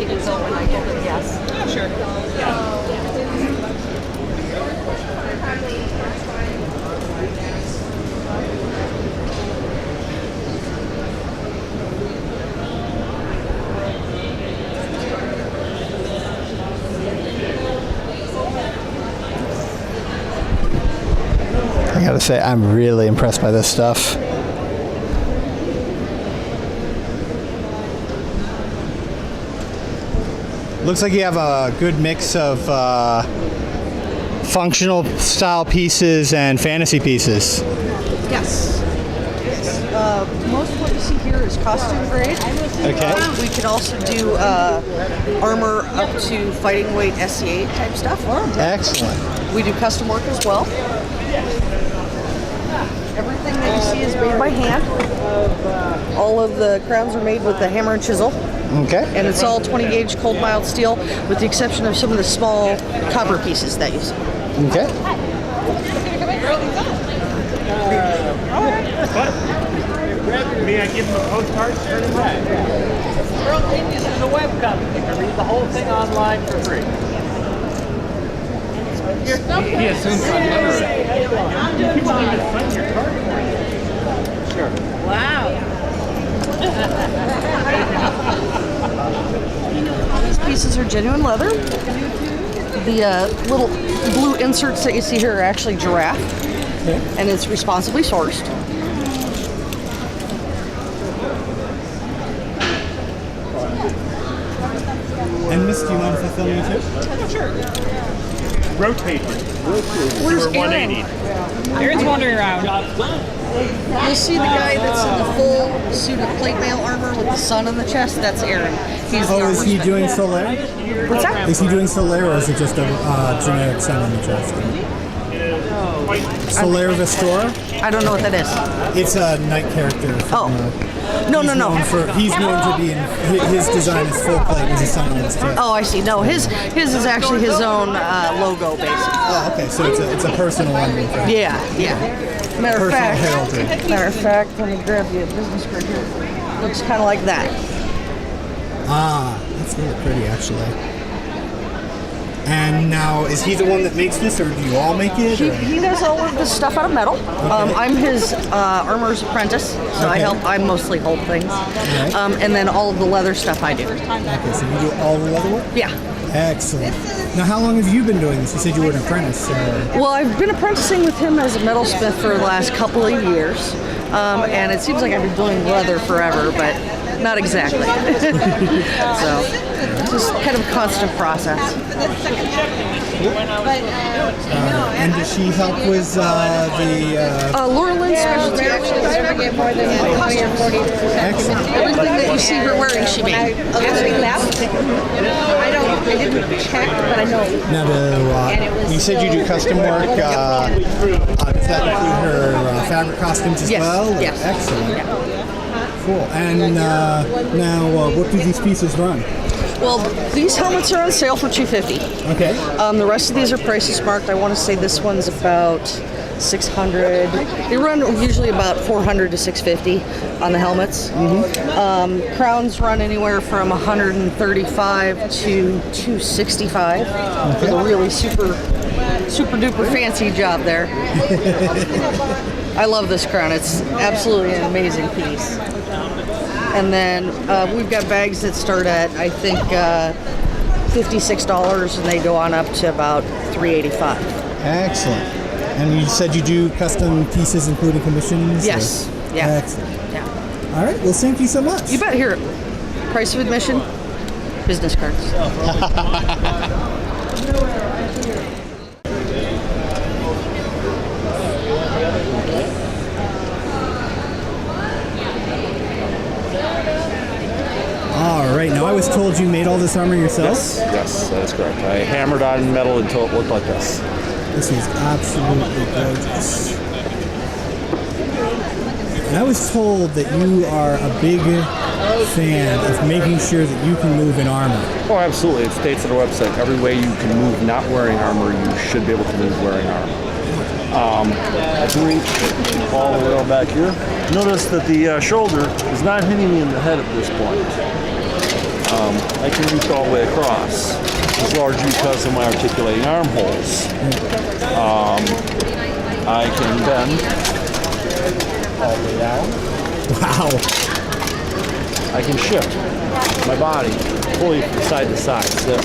think it's open. I told him yes. Oh, sure. Yeah. I gotta say, I'm really impressed by this stuff. Looks like you have a good mix of functional style pieces and fantasy pieces. Yes. Most of what you see here is costume grade. Okay. We could also do armor up to fighting weight SC8 type stuff. Excellent. We do custom work as well. Everything that you see is made by hand. All of the crowns are made with the hammer and chisel. Okay. And it's all 20 gauge cold mild steel, with the exception of some of the small copper pieces that you see. Okay. May I give him a postcard? This is a webcomic. You can read the whole thing online for free. He assumes I'm literate. You won't even sign your card for you. Sure. Wow. These pieces are genuine leather. The little blue inserts that you see here are actually giraffe, and it's responsibly sourced. And Miss, do you mind if I film you too? Sure. Rotate. Where's We're 180. Aaron's wandering around. You'll see the guy that's in the full suit of plate mail armor with the sun on the chest. That's Aaron. He's the Oh, is he armorsmith. doing Solaire? What's that? Is he doing Solaire, or is it just a generic sun on the chest? Solaire Vestora? I don't know what that is. It's a knight character. From, No, he's known to be in his design is full plate with a sun on his chest. Oh, I see. No, his is actually his own logo, basically. Oh, okay. So it's a personal one. Yeah. Matter of fact, let me grab you a business card here. Looks kind of like that. Ah, that's really pretty, actually. And now, is he the one that makes this, or do you all make it? He does all of this stuff out of metal. I'm his armor's apprentice, so I mostly hold things. Right. And then all of the leather stuff I do. Okay, so you do all the leather work? Yeah. Excellent. Now, how long have you been doing this? You said you were an apprentice. Well, I've been apprenticing with him as a metalsmith for the last couple of years. And it seems like I've been doing leather forever, but not exactly. So, just kind of a constant process. And does she help with Laura Lynn's specialty actually is everything more than Excellent. everything that you see her wearing, she made. I didn't check, but I know. Now, you said you do custom work. Does that include her fabric costumes as well? Yes. Excellent. Yeah. Cool. And now, what do these pieces run? Well, these helmets are on sale for $250. Okay. The rest of these are prices marked. I want to say this one's about $600. They run usually about $400 to $650 on the helmets. Crowns run anywhere from $135 to $265 for the really super duper fancy job there. I love this crown. It's absolutely an amazing piece. And then we've got bags that start at, I think, $56, and they go on up to about $385. Excellent. And you said you do custom pieces, including commissions? Yes. Or? Yeah. Excellent. Yeah. All right. Well, thank you so much. You bet. Here, price of admission, business cards. All right. Now, I was told you made all this armor yourself? Yes, that is correct. I hammered on metal until it looked like this. This is absolutely gorgeous. And I was told that you are a big fan of making sure that you can move in armor. Oh, absolutely. It states on the website, every way you can move not wearing armor, you should be able to move wearing armor. All the way back here. Notice that the shoulder is not hitting me in the head at this point. I can reach all the way across. It's largely because of my articulating armholes. I can bend all the way down. Wow. I can shift my body fully from side to side so that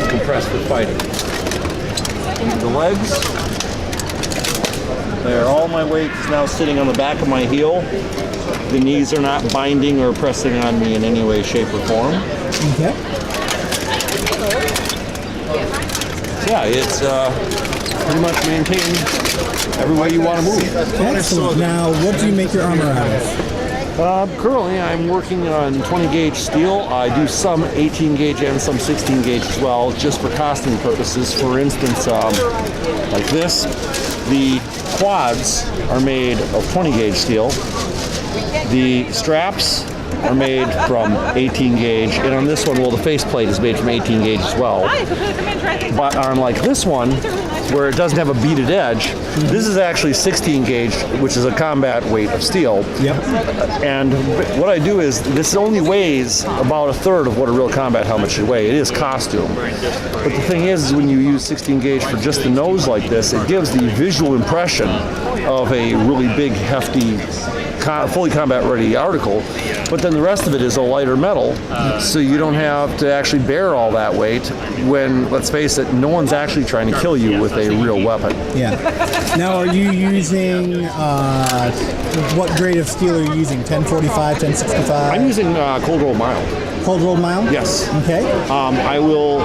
I'm compressed for fighting. The legs, all my weight is now sitting on the back of my heel. The knees are not binding or pressing on me in any way, shape, or form. Okay. Yeah, it's pretty much maintained every way you want to move. Excellent. Now, what do you make your armor out of? Currently, I'm working on 20 gauge steel. I do some 18 gauge and some 16 gauge as well, just for costing purposes. For instance, like this, the quads are made of 20 gauge steel. The straps are made from 18 gauge, and on this one, well, the faceplate is made from 18 gauge as well. But on like this one, where it doesn't have a beaded edge, this is actually 16 gauge, which is a combat weight of steel. Yep. And what I do is, this only weighs about a third of what a real combat helmet should weigh. It is costume. But the thing is when you use 16 gauge for just the nose like this, it gives the visual impression of a really big, hefty, fully combat ready article, but then the rest of it is a lighter metal, so you don't have to actually bear all that weight when, let's face it, no one's actually trying to kill you with a real weapon. Yeah. Now, are you using, what grade of steel are you using? 1045, 1065? I'm using cold roll mild. Cold rolled mild? Yes. Okay. I will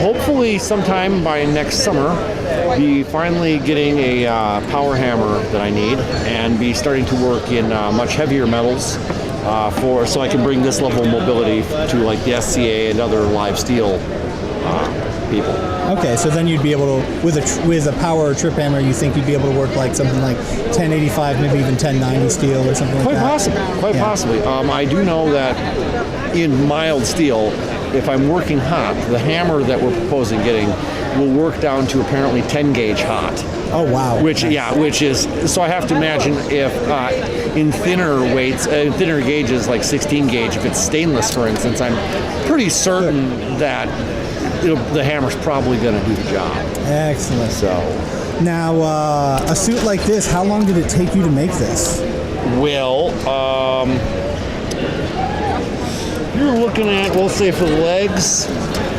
hopefully sometime by next summer be finally getting a power hammer that I need and be starting to work in much heavier metals so I can bring this level of mobility to like the SCA and other live steel people. Okay, so then you'd be able to, with a power trip hammer, you think you'd be able to work like something like 1085, maybe even 1090 steel or something like that? Quite possibly. I do know that in mild steel, if I'm working hot, the hammer that we're proposing getting will work down to apparently 10 gauge hot. Oh wow! Which is so. I have to imagine if in thinner weights, thinner gauges like 16 gauge, if it's stainless, for instance, I'm pretty certain that the hammer's probably going to do the job. Excellent. So now, a suit like this, how long did it take you to make this? Well, you're looking at, we'll say for the legs,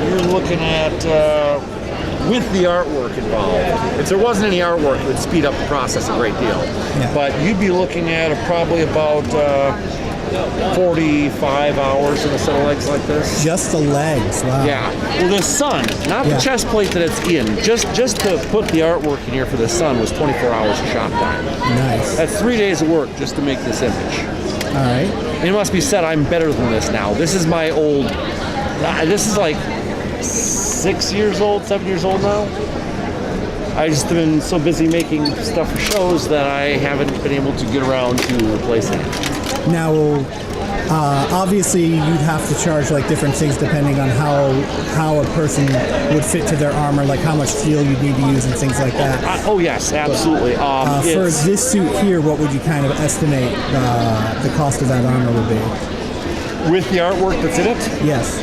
you're looking at. With the artwork involved. If there wasn't any artwork, it would speed up the process a great deal. Yeah. But you'd be looking at probably about 45 hours in a set of legs like this. Just the legs, wow. Yeah. Well, the sun, not the chest plate that it's in. Just to put the artwork in here for the sun was 24 hours of shop time. Nice. That's 3 days of work just to make this image. All right. And it must be said, I'm better than this now. This is my old, this is like 7 years old now. I just been so busy making stuff for shows that I haven't been able to get around to replacing it. Now, obviously, you'd have to charge like different things depending on how a person would fit to their armor, like how much steel you'd need to use and things like that. Oh yes, absolutely. For this suit here, what would you kind of estimate the cost of that armor would be? With the artwork that's in it? Yes.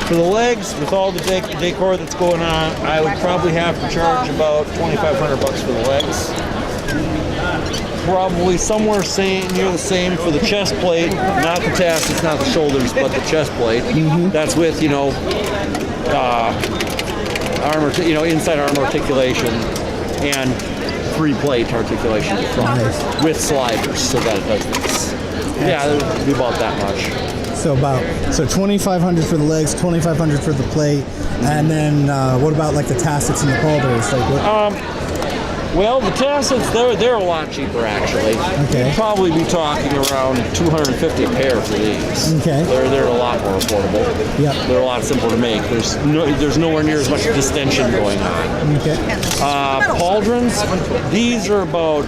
For the legs, with all the decor that's going on, I would probably have to charge about $2,500 for the legs. Probably somewhere near the same for the chest plate, not the tassets, not the shoulders, but the chest plate. Mm-hmm. That's with armor, inside armor articulation and 3-plate articulation in front with sliders, so that it does this. Yeah, it would be about that much. So $2,500 for the legs, $2,500 for the plate, and then what about like the tassets and the holders? Like what? Well, the tassets they're a lot cheaper actually. Okay. You'd probably be talking around $250 a pair for these. Okay. They're a lot more affordable. Yep. They're a lot simpler to make. There's nowhere near as much distension going on. Okay. Pauldrons, these are about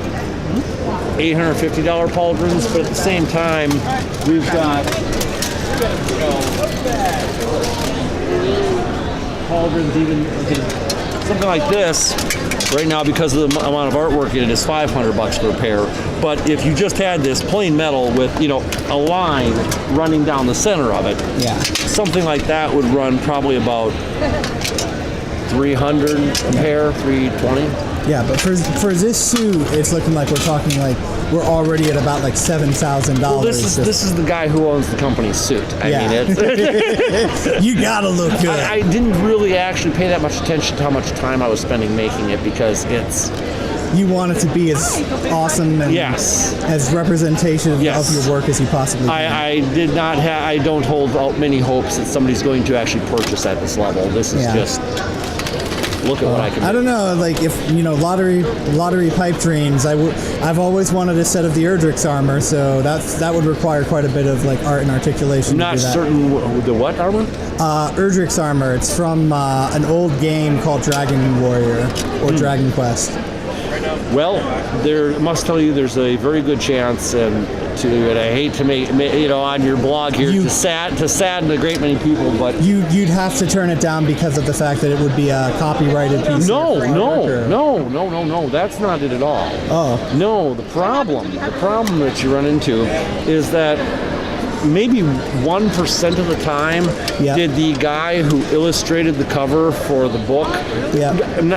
$850 pauldrons, but at the same time, we've got pauldrons even something like this, right now, because of the amount of artwork in it, is $500 for a pair. But if you just had this plain metal with, a line running down the center of it, Yeah. something like that would run probably about 300 a pair, 320. Yeah, but for this suit, it's looking like we're already at about like $7,000. Well, this is the guy who owns the company's suit. I mean, it's You gotta look good. I didn't really actually pay that much attention to how much time I was spending making it, because it's You want it to be as awesome and as representation of your work as you possibly can. I don't hold out many hopes that somebody's going to actually purchase at this level. This is just look at what I can do. I don't know, like if lottery pipe dreams. I've always wanted a set of the Erdrick's armor, so that would require quite a bit of like art and articulation. I'm not certain the what armor. Erdrick's armor. It's from an old game called Dragon Warrior or Dragon Quest. Well, I must tell you, there's a very good chance, and I hate to make on your blog here to sadden a great many people, but you'd have to turn it down because of the fact that it would be a copyrighted piece. No, that's not it at all. Oh, no, the problem that you run into is that maybe 1% of the time did the guy who illustrated the cover for the book, and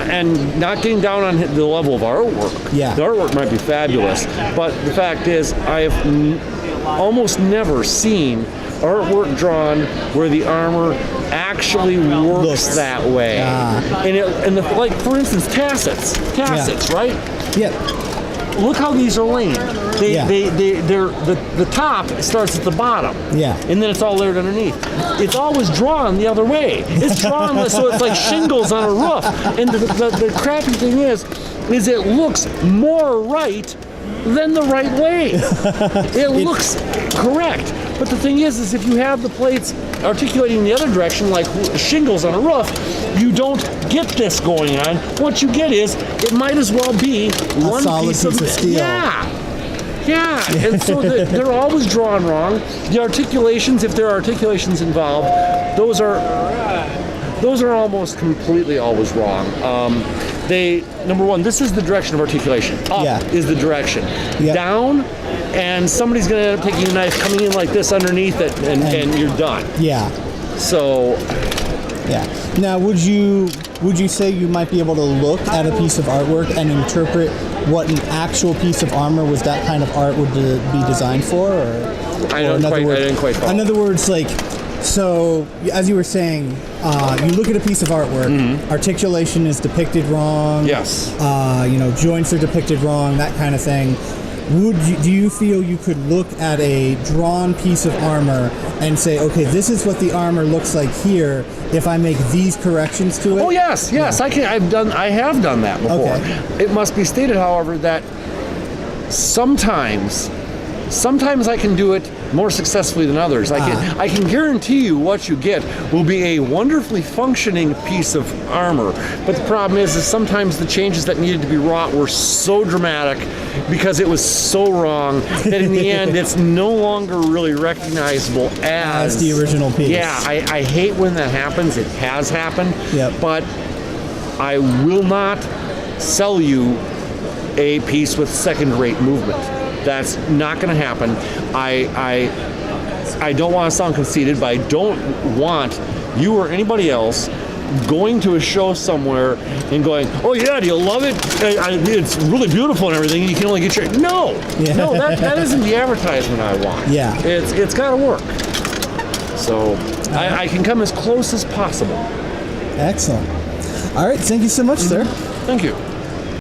not getting down on the level of artwork. The artwork might be fabulous, but the fact is, I have almost never seen artwork drawn where the armor actually works that way. Like for instance, tassets, right? Yeah. Look how these are laid. The top starts at the bottom. And then it's all layered underneath. It's always drawn the other way. It's drawn so it's like shingles on a roof. And the crappy thing is it looks more right than the right way. It looks correct. But the thing is if you have the plates articulating in the other direction, like shingles on a roof, you don't get this going on. What you get is, it might as well be one solid piece of steel. Yeah, and so they're always drawn wrong. The articulations, if there are articulations involved, those are almost completely always wrong. Number one, this is the direction of articulation. Up is the direction. Down, and somebody's going to end up taking a knife, coming in like this underneath it, and you're done. So. Now, would you say you might be able to look at a piece of artwork and interpret what an actual piece of armor was that kind of art would be designed for? I didn't quite follow. In other words, like, so as you were saying, you look at a piece of artwork, articulation is depicted wrong. Joints are depicted wrong, that kind of thing. Do you feel you could look at a drawn piece of armor and say, okay, this is what the armor looks like here if I make these corrections to it? Oh yes, I have done that before. Okay. It must be stated, however, that sometimes I can do it more successfully than others. I can guarantee you what you get will be a wonderfully functioning piece of armor. But the problem is sometimes the changes that needed to be wrought were so dramatic because it was so wrong that in the end it's no longer really recognizable as the original piece. Yeah, I hate when that happens. It has happened. But I will not sell you a piece with second-rate movement. That's not going to happen. I don't want to sound conceited, but I don't want you or anybody else going to a show somewhere and going, oh yeah, do you love it? It's really beautiful and everything. You can only get your... No, that isn't the advertisement I want. It's got to work. So I can come as close as possible. Excellent. All right, thank you so much, sir. Thank you.